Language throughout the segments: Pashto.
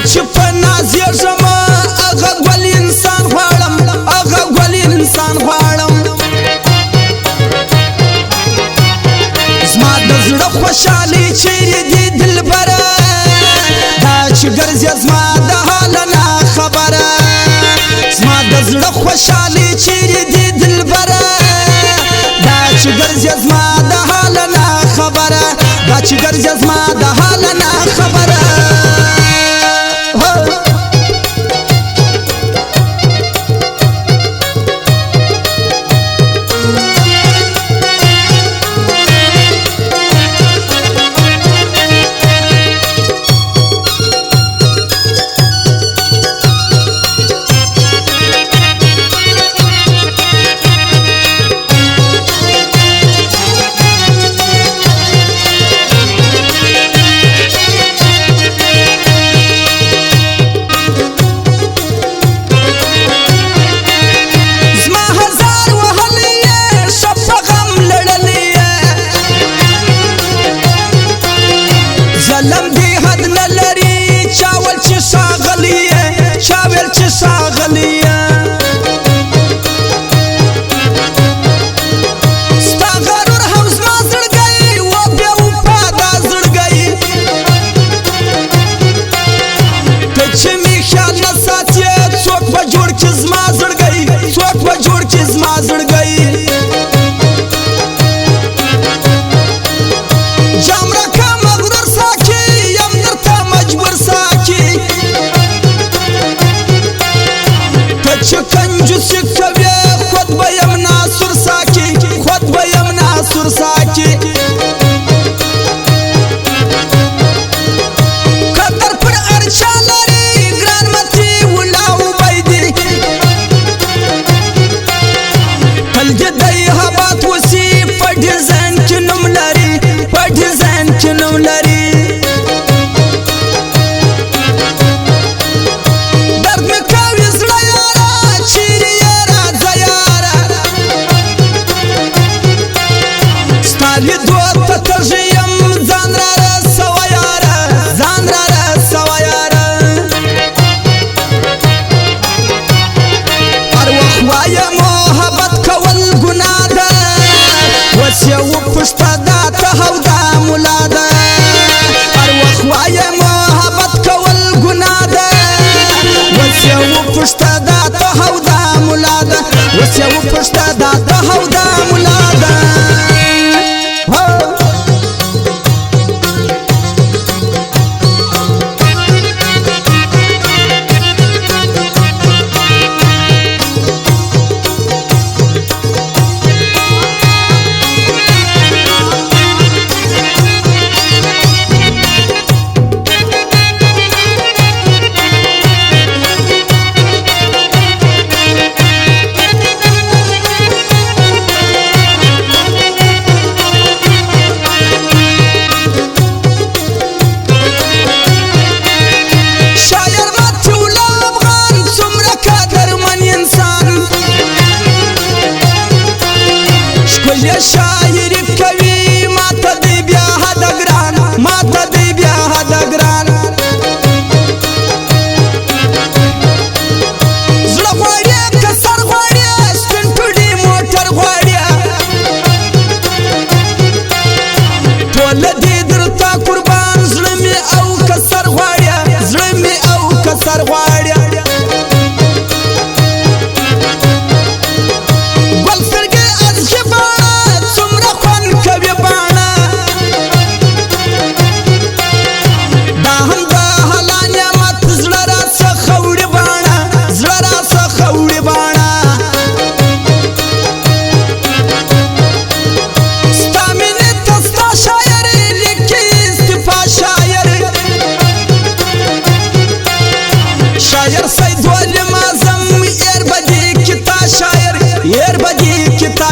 چپنا زیر زما اغا گل انسان غواړم اغا گل انسان غواړم زما د زړه خوشحالي چیرې دي دلبره دا چې ګرځې زما د حال نه خبره زما د زړه خوشحالي چیرې دي دلبره دا چې ګرځې زما د حال نه خبره دا چې ګرځې زما د حال نه خبره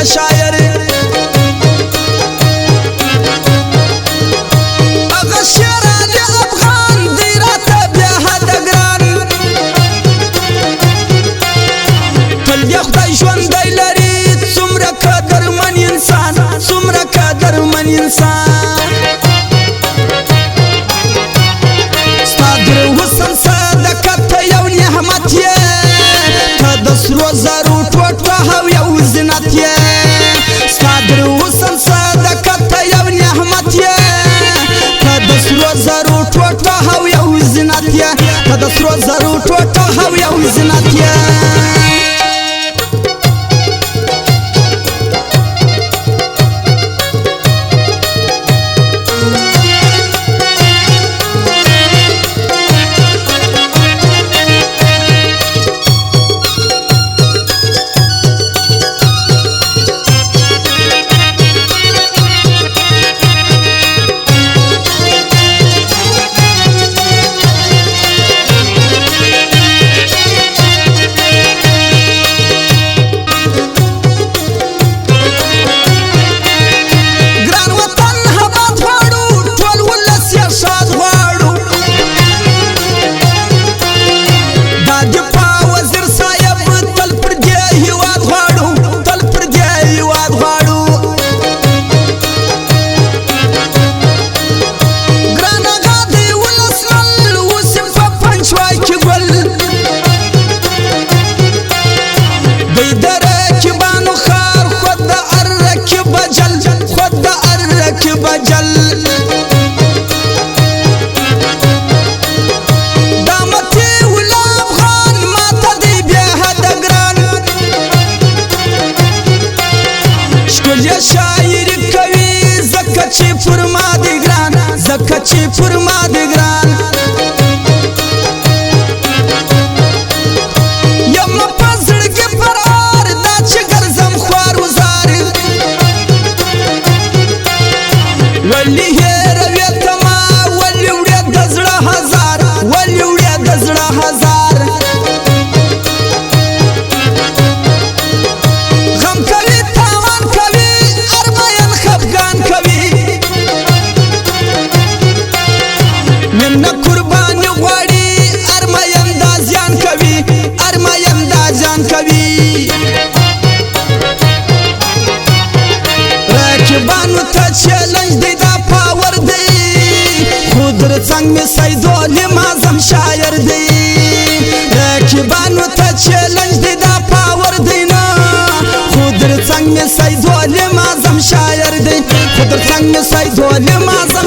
شاعر اغا شعر علي افغان ديرات بيا هذا قران قلبي خدای ژوند دی لري څومره قدر من انسان څومره قدر من انسان ستا در حسن سره کد سرو زرو ټوټه هو یو زینت یې چې پر ما دی ګران یم په زړګي فرار دا چې ګرځم خوار وزار ولې هېروې ته ما ولې وړې د زړه هزار ولې وړې د زړه هزار غم کوي تاوان کوي ارماین خفګان کوي مینه قرباني غواړي ارمایم دا زیان کوي ارمایم دا زیان کوي رقیبانو ته چیلنج دی دا پاور دی خود رڅنګ مې سیدول مازم شاعر دی رقیبانو ته چیلنج دی دا پاور دی نه خود رڅنګ مې سیدول مازم شاعر دی خود رڅنګ مې سیدول مازم